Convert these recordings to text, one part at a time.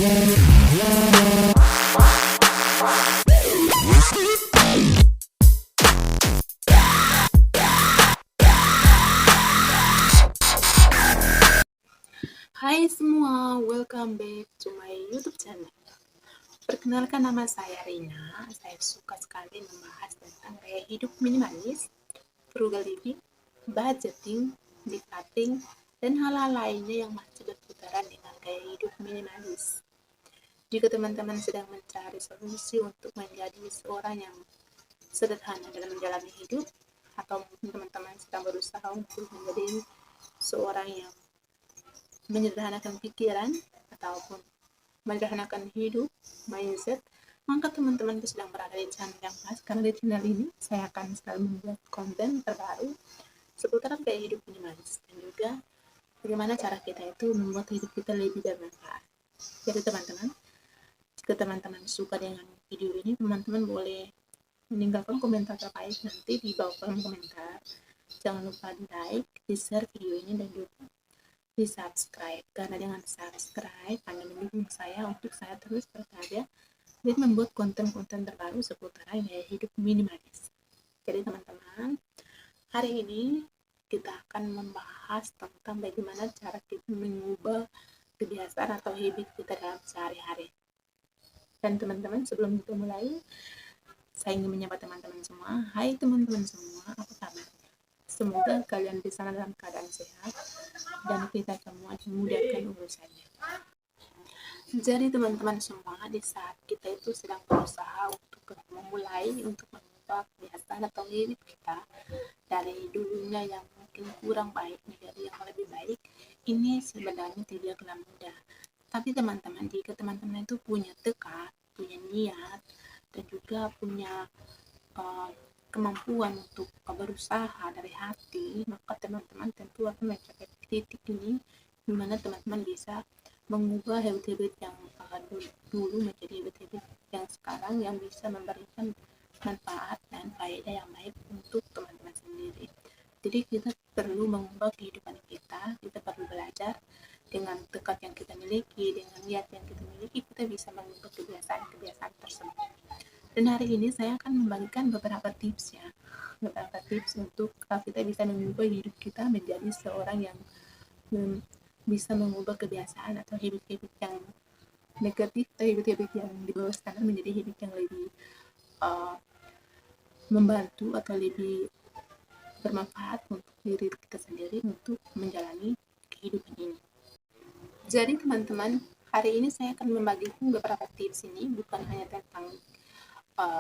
Hai semua, welcome back to my YouTube channel. Perkenalkan, nama saya Rina. Saya suka sekali membahas tentang gaya hidup minimalis, frugal living, budgeting, decluttering, dan hal-hal lainnya yang masih berputaran dengan gaya hidup minimalis. Jika teman-teman sedang mencari solusi untuk menjadi seorang yang sederhana dalam menjalani hidup, atau mungkin teman-teman sedang berusaha untuk menjadi seorang yang menyederhanakan pikiran ataupun menyederhanakan hidup, mindset, maka teman-teman sedang berada di channel yang pas, karena di channel ini saya akan selalu membuat konten terbaru seputar gaya hidup minimalis dan juga bagaimana cara kita itu membuat hidup kita lebih bermanfaat. Jadi teman-teman, jika teman-teman suka dengan video ini, teman-teman boleh meninggalkan komentar terbaik nanti di bawah kolom komentar. Jangan lupa di like, di share video ini, dan juga di subscribe, karena dengan subscribe Anda mendukung saya untuk saya terus berkarya dan membuat konten-konten terbaru seputar gaya hidup minimalis. Jadi teman-teman, hari ini kita akan membahas tentang bagaimana cara kita mengubah kebiasaan atau habit kita dalam sehari-hari. Dan teman-teman, sebelum kita mulai, saya ingin menyapa teman-teman semua. Hai teman-teman semua, apa kabar? Semoga kalian di sana dalam keadaan sehat dan kita semua dimudahkan urusannya. Jadi teman-teman semua, di saat kita itu sedang berusaha untuk memulai untuk mengubah kebiasaan atau habit kita dari dulunya yang mungkin kurang baik menjadi yang lebih baik, ini sebenarnya tidaklah mudah. Tapi teman-teman, jika teman-teman itu punya tekad, punya niat, dan juga punya kemampuan untuk berusaha dari hati, maka teman-teman tentu akan mencapai titik ini di mana teman-teman bisa mengubah habit-habit yang dulu menjadi habit-habit yang sekarang yang bisa memberikan manfaat dan faedah yang baik untuk teman-teman sendiri. Jadi kita perlu mengubah kehidupan kita perlu belajar dengan tekad yang kita miliki, dengan niat yang kita miliki, kita bisa mengubah kebiasaan-kebiasaan tersebut. Dan hari ini saya akan membagikan beberapa tips untuk kita bisa mengubah hidup kita menjadi seorang yang bisa mengubah kebiasaan atau habit-habit yang negatif atau habit-habit yang di bawah standar menjadi habit yang lebih membantu atau lebih bermanfaat untuk diri kita sendiri untuk menjalani kehidupan ini. Jadi teman-teman, hari ini saya akan membagikan beberapa tips ini, bukan hanya tentang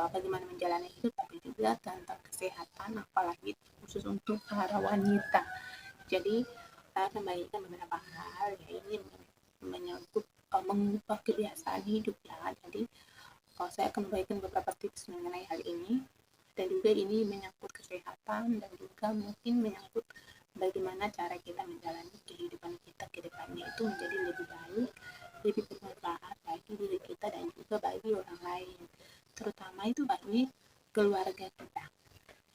bagaimana menjalani hidup, tapi juga tentang kesehatan, apalagi khusus untuk para wanita. Jadi saya akan membagikan beberapa hal, yaitu menyangkut mengubah kebiasaan hidup ya. Jadi saya akan membagikan beberapa tips mengenai hal ini, dan juga ini menyangkut kesehatan dan juga mungkin menyangkut bagaimana cara kita menjalani kehidupan kita ke depannya itu menjadi lebih baik, lebih bermanfaat bagi diri kita dan juga bagi orang lain, terutama itu bagi keluarga kita.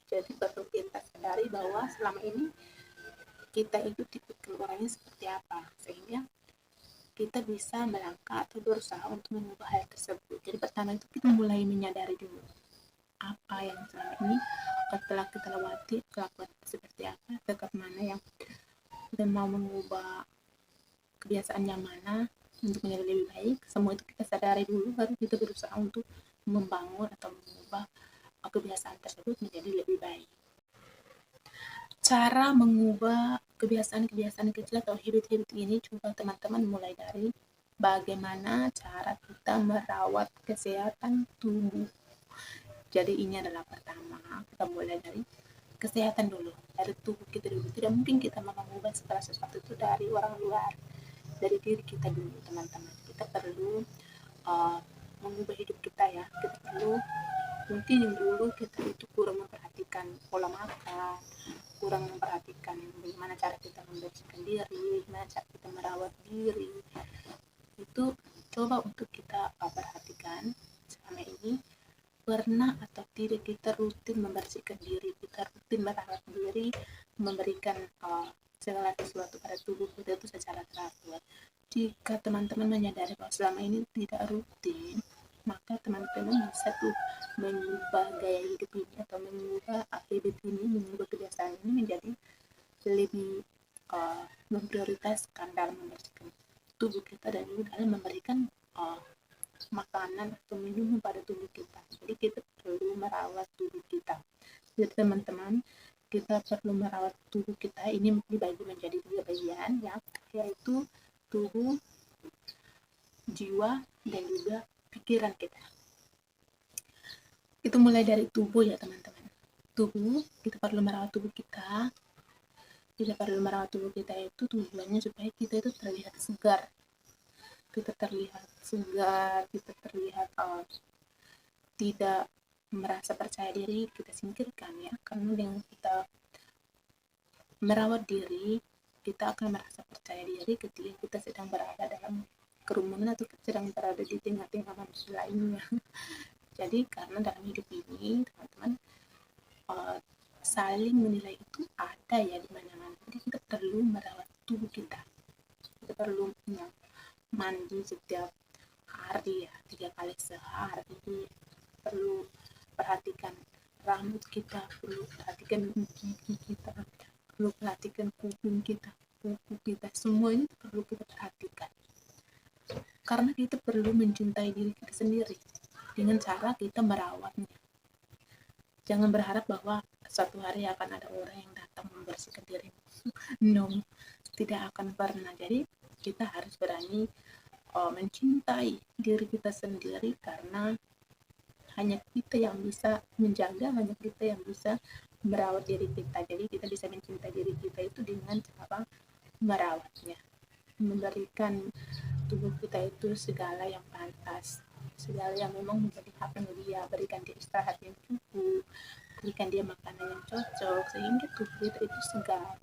Jadi perlu kita sadari bahwa selama ini kita itu tipe orangnya seperti apa, sehingga kita bisa melangkah atau berusaha untuk mengubah hal tersebut. Jadi pertama itu kita mulai menyadari dulu apa yang selama ini telah kita lewati, kelakuan seperti apa, tekad mana yang kita mau mengubah kebiasaan yang mana untuk menjadi lebih baik. Semua itu kita sadari dulu, baru kita berusaha untuk membangun atau mengubah kebiasaan tersebut menjadi lebih baik. Cara mengubah kebiasaan-kebiasaan kecil atau habit-habit ini, coba teman-teman mulai dari bagaimana cara kita merawat kesehatan tubuh. Jadi ini adalah pertama, kita mulai dari kesehatan dulu, dari tubuh kita dulu. Tidak mungkin kita mau mengubah segala sesuatu itu dari orang luar, dari diri kita dulu teman-teman. Kita perlu mengubah hidup kita ya. Kita perlu, mungkin yang dulu kita itu kurang memperhatikan pola makan, kurang memperhatikan bagaimana cara kita membersihkan diri, bagaimana cara kita merawat diri. Itu coba untuk kita perhatikan selama ini. Pernah atau tidak kita rutin membersihkan diri, kita rutin merawat diri, memberikan segala sesuatu pada tubuh kita itu secara teratur. jika teman-teman menyadari bahwa selama ini tidak rutin, maka teman-teman bisa tuh mengubah gaya hidup ini atau mengubah habit ini, mengubah kebiasaan ini menjadi lebih memprioritaskan dalam membersihkan tubuh kita dan juga dalam memberikan makanan atau minum pada tubuh kita. Jadi kita perlu merawat tubuh kita. Jadi teman-teman, kita perlu merawat tubuh kita ini dibagi menjadi 3 bagian ya, yaitu tubuh, jiwa, dan juga pikiran kita. Itu mulai dari tubuh ya teman-teman. Tubuh, kita perlu merawat tubuh kita. Kita perlu merawat tubuh kita itu tujuannya supaya kita itu terlihat segar. Kita terlihat segar, kita terlihat tidak merasa percaya diri, kita singkirkan ya. Karena dengan kita merawat diri, kita akan merasa percaya diri ketika kita sedang berada dalam kerumunan atau sedang berada di tengah-tengah manusia lainnya. Jadi karena dalam hidup ini teman-teman saling menilai itu ada ya di mana-mana. Jadi kita perlu merawat tubuh kita. Kita perlu mandi setiap hari ya, 3 kali sehari. Perlu perhatikan rambut kita, perlu perhatikan gigi kita, perlu perhatikan kuping kita, kuku kita, semuanya perlu kita perhatikan. Karena kita perlu mencintai diri kita sendiri dengan cara kita merawatnya. Jangan berharap bahwa suatu hari akan ada orang yang datang membersihkan dirimu. No, tidak akan pernah. Jadi kita harus berani mencintai diri kita sendiri, karena hanya kita yang bisa menjaga, hanya kita yang bisa merawat diri kita. Jadi kita bisa mencintai diri kita itu dengan cara merawatnya, memberikan tubuh kita itu segala yang pantas, segala yang memang menjadi haknya dia, berikan dia istirahat yang cukup, berikan dia makanan yang cocok sehingga tubuh kita itu segar.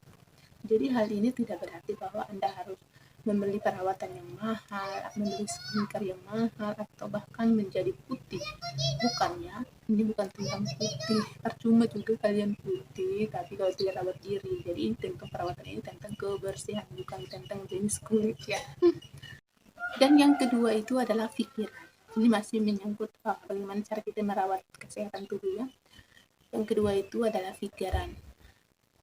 Jadi hal ini tidak berarti bahwa Anda harus membeli perawatan yang mahal, membeli skincare yang mahal, atau bahkan menjadi putih. Bukan ya, ini bukan tentang putih. Percuma juga kalian putih, tapi kalau tidak rawat diri. Jadi tentang perawatan ini tentang kebersihan, bukan tentang jenis kulit ya. Dan yang kedua itu adalah pikiran. Ini masih menyangkut bagaimana cara kita merawat kesehatan tubuh ya. Yang kedua itu adalah pikiran.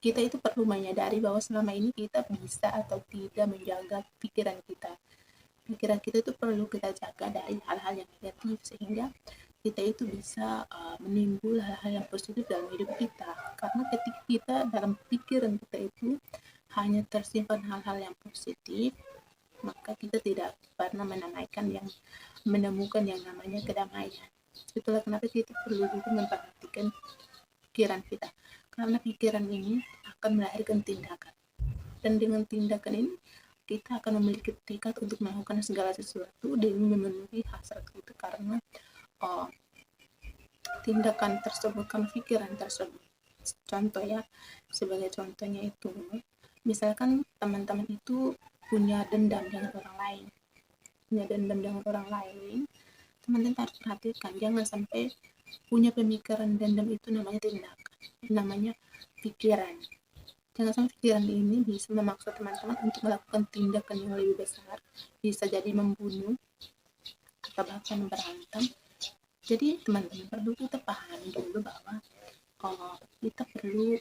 Kita itu perlu menyadari bahwa selama ini kita bisa atau tidak menjaga pikiran kita. Pikiran kita itu perlu kita jaga dari hal-hal yang negatif, sehingga kita itu bisa menimbul hal-hal yang positif dalam hidup kita. Karena ketika kita dalam pikiran kita itu hanya tersimpan hal-hal yang positif, maka kita tidak pernah menemukan yang namanya kedamaian. Itulah kenapa kita perlu juga memperhatikan pikiran kita, karena pikiran ini akan melahirkan tindakan, dan dengan tindakan ini kita akan memiliki tekad untuk melakukan segala sesuatu demi memenuhi hasrat kita, karena tindakan tersebut, karena pikiran tersebut. Contoh ya, sebagai contohnya itu, misalkan teman-teman itu punya dendam dengan orang lain, teman-teman harus perhatikan, jangan sampai punya pemikiran dendam itu namanya tindakan, namanya pikiran. Jangan sampai pikiran ini bisa memaksa teman-teman untuk melakukan tindakan yang lebih besar, bisa jadi membunuh atau bahkan berantem. Jadi teman-teman perlu kita pahami dulu bahwa kita perlu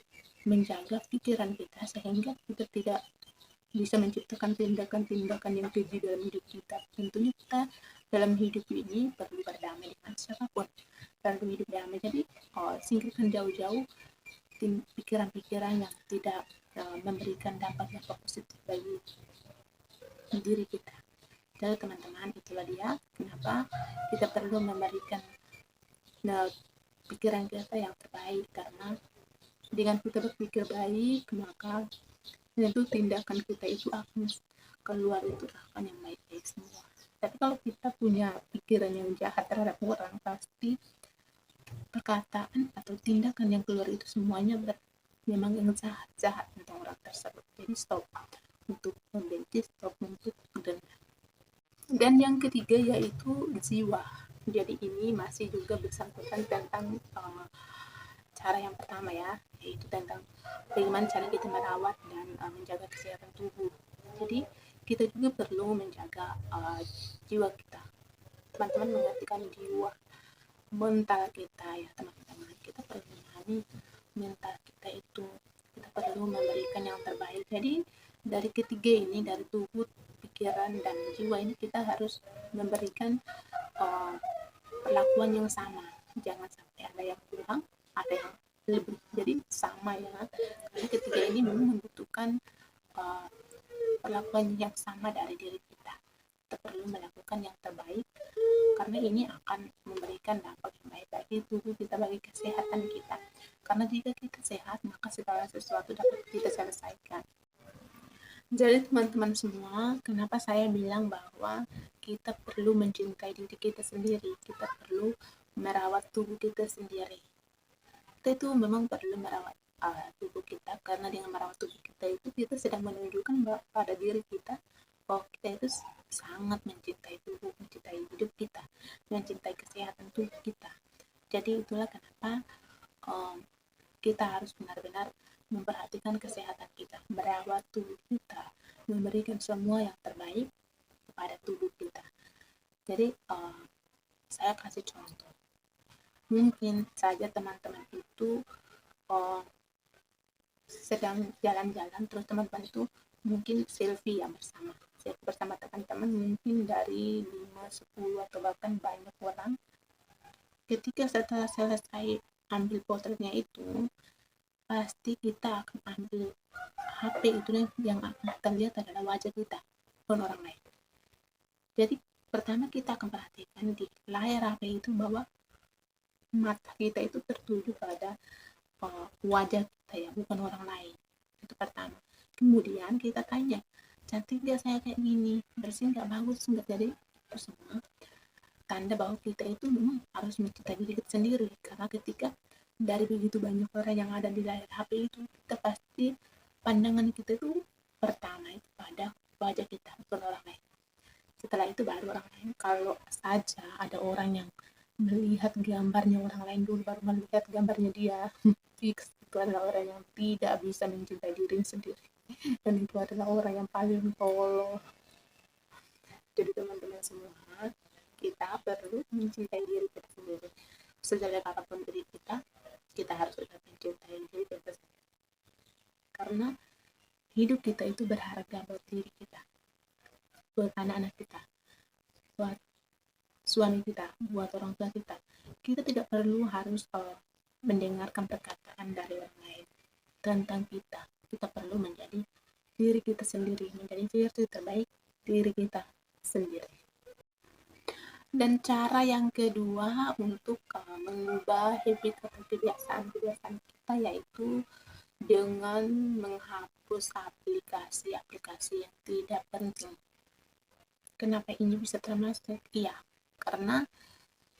menjaga pikiran kita sehingga kita tidak bisa menciptakan tindakan-tindakan yang keji dalam hidup kita. Tentunya kita dalam hidup ini perlu berdamai dengan siapapun, perlu hidup damai. Jadi singkirkan jauh-jauh pikiran-pikiran yang tidak memberikan dampak-dampak positif bagi diri kita. Jadi teman-teman, itulah dia kenapa kita perlu memberikan pikiran kita yang terbaik, karena dengan kita berpikir baik, maka tentu tindakan kita itu akan keluar itu akan yang baik-baik semua. Tapi kalau kita punya pikiran yang jahat terhadap orang, pasti perkataan atau tindakan yang keluar itu semuanya memang yang jahat tentang orang tersebut. Jadi stop untuk membenci, stop untuk dendam. Dan yang ketiga yaitu jiwa. Jadi ini masih juga bersangkutan tentang cara yang pertama ya, yaitu tentang bagaimana cara kita merawat dan menjaga kesehatan tubuh. Jadi kita juga perlu menjaga jiwa kita. Teman-teman mengartikan jiwa, mental kita ya teman-teman. Kita perlu memahami mental kita itu, kita perlu memberikan yang terbaik. Jadi dari ketiga ini, dari tubuh, pikiran, dan jiwa ini kita harus memberikan perlakuan yang sama. Jangan sampai ada yang kurang, ada yang lebih. Jadi sama ya. Karena ketiga ini memang membutuhkan perlakuan yang sama dari diri kita. Kita perlu melakukan yang terbaik karena ini akan memberikan dampak yang baik bagi tubuh kita, bagi kesehatan kita. Karena jika kita sehat, maka segala sesuatu dapat kita selesaikan. Jadi teman-teman semua, kenapa saya bilang bahwa kita perlu mencintai diri kita sendiri, kita perlu merawat tubuh kita sendiri. Kita itu memang perlu merawat tubuh kita, karena dengan merawat tubuh kita itu kita sedang menunjukkan pada diri kita bahwa kita itu sangat mencintai tubuh, mencintai hidup kita, mencintai kesehatan tubuh kita. Jadi itulah kenapa kita harus benar-benar memperhatikan kesehatan kita, merawat tubuh kita, memberikan semua yang terbaik kepada tubuh kita. Jadi saya kasih contoh. Mungkin saja teman-teman itu sedang jalan-jalan, terus teman-teman itu mungkin selfie ya bersama teman-teman, mungkin dari 5, 10 atau bahkan banyak orang. Ketika setelah selesai ambil potretnya itu, pasti kita akan ambil HP itu, yang akan kita lihat adalah wajah kita, bukan orang lain. Jadi pertama kita akan perhatikan di layar HP itu bahwa mata kita itu tertuju pada wajah kita ya, bukan orang lain. Itu pertama. Kemudian kita tanya, cantik gak saya kayak gini, bersih gak, bagus gak? Jadi itu semua tanda bahwa kita itu memang harus mencintai diri kita sendiri. Karena ketika dari begitu banyak orang yang ada di layar HP itu, kita pasti pandangan kita itu pertama itu pada wajah kita, bukan orang lain. Setelah itu baru orang lain. Kalau saja ada orang yang melihat gambarnya orang lain dulu baru melihat gambarnya dia, fix itu adalah orang yang tidak bisa mencintai diri sendiri, dan itu adalah orang yang paling tolol. Jadi teman-teman semua, kita perlu mencintai diri kita sendiri. Sejelek apapun diri kita harus tetap mencintai diri kita sendiri. Karena hidup kita itu berharga buat diri kita, buat anak-anak kita, buat suami kita, buat orang tua kita. Kita tidak perlu harus mendengarkan perkataan dari orang lain tentang kita. Kita perlu menjadi diri kita sendiri, menjadi versi terbaik diri kita sendiri. Dan cara yang kedua untuk mengubah habit atau kebiasaan kita yaitu dengan menghapus aplikasi-aplikasi yang tidak penting. Kenapa ini bisa termasuk? Iya, karena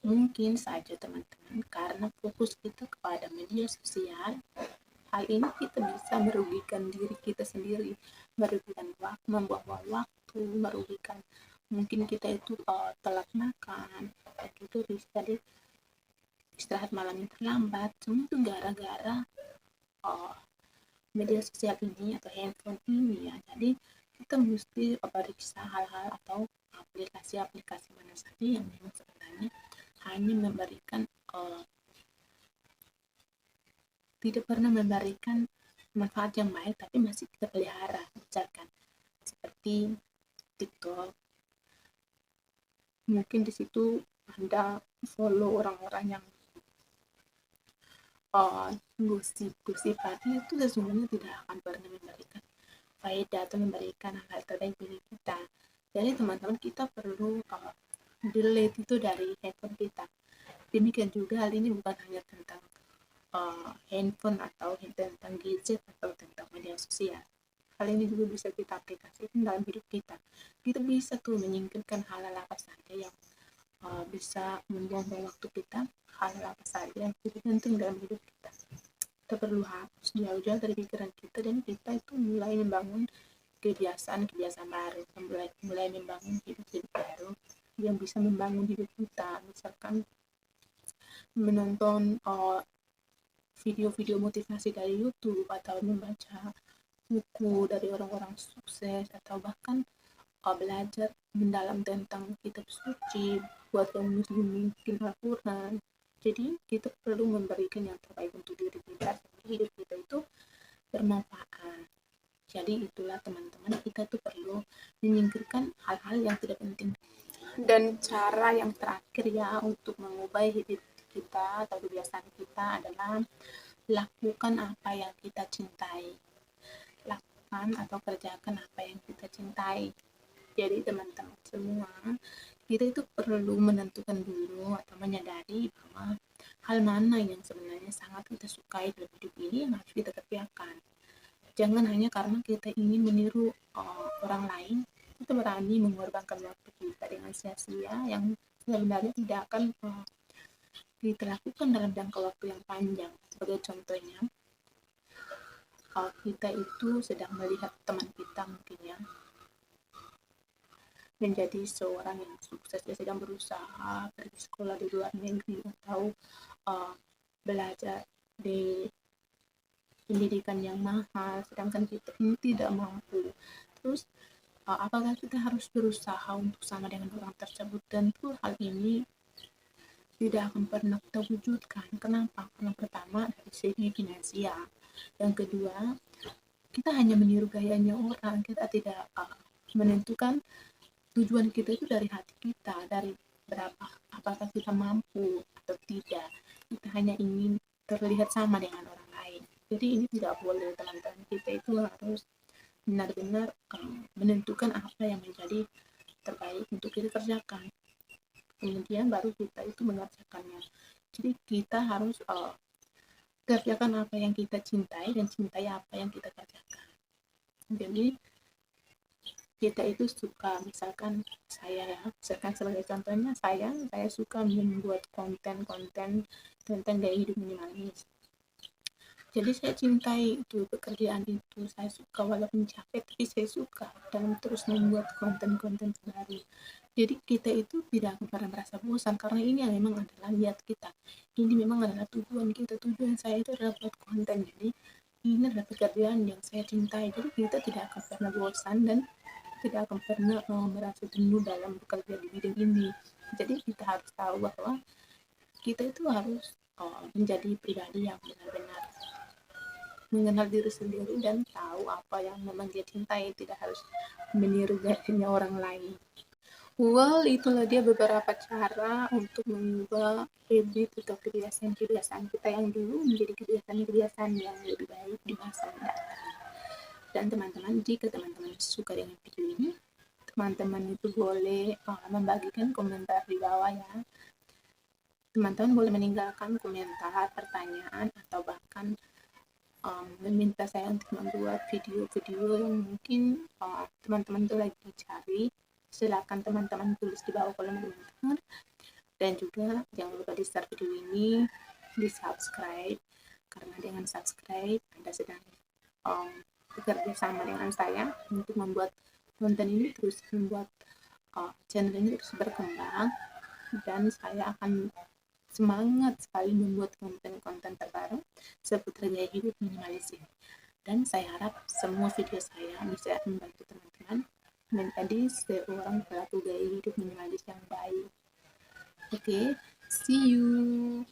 mungkin saja teman-teman, karena fokus kita kepada media sosial, hal ini kita bisa merugikan diri kita sendiri, merugikan waktu, membuang waktu, merugikan mungkin kita itu telat makan, itu jadi istirahat malam yang terlambat. Semua itu gara-gara media sosial ini atau handphone ini ya. Jadi kita mesti periksa hal-hal atau aplikasi-aplikasi mana saja yang memang sebenarnya hanya memberikan tidak pernah memberikan manfaat yang baik, tapi masih kita pelihara, misalkan seperti TikTok. Mungkin di situ Anda follow orang-orang yang gosip tadi, itu sesungguhnya tidak akan pernah memberikan faedah atau memberikan hal terbaik bagi kita. Jadi teman-teman, kita perlu delete itu dari handphone kita. Demikian juga hal ini bukan hanya tentang handphone atau tentang gadget atau tentang media sosial. Hal ini juga bisa kita aplikasikan dalam hidup kita. Kita bisa tuh menyingkirkan hal-hal apa saja yang bisa membuang waktu kita, hal-hal apa saja yang tidak penting dalam hidup kita. Kita perlu hapus jauh-jauh dari pikiran kita, dan kita itu mulai membangun kebiasaan-kebiasaan baru, mulai membangun hidup baru yang bisa membangun hidup kita. Misalkan menonton video-video motivasi dari YouTube, atau membaca buku dari orang-orang sukses, atau bahkan belajar mendalam tentang kitab suci, buat kaum muslimin bikin Al-Quran. Jadi kita perlu memberikan yang terbaik untuk diri kita, hidup kita itu bermanfaat. Jadi itulah teman-teman, kita tuh perlu menyingkirkan hal-hal yang tidak penting. Dan cara yang terakhir ya untuk mengubah hidup kita atau kebiasaan kita adalah lakukan apa yang kita cintai. Lakukan atau kerjakan apa yang kita cintai. Jadi teman-teman semua, kita itu perlu menentukan dulu atau menyadari bahwa hal mana yang sebenarnya sangat kita sukai dalam hidup ini yang harus kita kerjakan. Jangan hanya karena kita ingin meniru orang lain, kita berani mengorbankan waktu kita dengan sia-sia yang sebenarnya tidak akan kita lakukan dalam jangka waktu yang panjang. Sebagai contohnya, kalau kita itu sedang melihat teman kita mungkin ya menjadi seorang yang sukses, dia sedang berusaha pergi sekolah di luar negeri atau belajar di pendidikan yang mahal, sedangkan kita ini tidak mampu. Terus apakah kita harus berusaha untuk sama dengan orang tersebut? Tentu hal ini tidak akan pernah kita wujudkan. Kenapa? Karena pertama dari segi finansial, yang kedua kita hanya meniru gayanya orang, kita tidak menentukan tujuan kita itu dari hati kita, dari berapa, apakah kita mampu atau tidak. Kita hanya ingin terlihat sama dengan orang lain. Jadi ini tidak boleh teman-teman, kita itu harus benar-benar menentukan apa yang menjadi terbaik untuk kita kerjakan, kemudian baru kita itu mengerjakannya. Jadi kita harus kerjakan apa yang kita cintai dan cintai apa yang kita kerjakan. Jadi kita itu suka, misalkan saya ya, misalkan sebagai contohnya saya suka membuat konten-konten tentang gaya hidup minimalis. Jadi saya cintai itu pekerjaan itu, saya suka walaupun capek tapi saya suka dan terus membuat konten-konten baru. Jadi kita itu tidak akan pernah merasa bosan karena ini yang memang adalah niat kita, ini memang adalah tujuan kita. Tujuan saya itu adalah buat konten, jadi ini adalah pekerjaan yang saya cintai. Jadi kita tidak akan pernah bosan dan tidak akan pernah merasa jenuh dalam bekerja di bidang ini. Jadi kita harus tahu bahwa kita itu harus menjadi pribadi yang benar-benar mengenal diri sendiri dan tahu apa yang memang dia cintai, tidak harus meniru gayanya orang lain. Well, itulah dia beberapa cara untuk mengubah habit atau kebiasaan-kebiasaan kita yang dulu menjadi kebiasaan-kebiasaan yang lebih baik di masa mendatang. Dan teman-teman, jika teman-teman suka dengan video ini, teman-teman itu boleh membagikan komentar di bawah ya. Teman-teman boleh meninggalkan komentar, pertanyaan, atau bahkan meminta saya untuk membuat video-video yang mungkin teman-teman itu lagi cari. Silakan teman-teman tulis di bawah kolom komentar. Dan juga jangan lupa di share video ini, di subscribe, karena dengan subscribe Anda sedang bekerja sama dengan saya untuk membuat konten ini, terus membuat channel ini terus berkembang, dan saya akan semangat sekali membuat konten-konten terbaru seputar gaya hidup minimalis ini. Dan saya harap semua video saya bisa membantu teman-teman menjadi seorang pelaku gaya hidup minimalis yang baik. Oke, see you.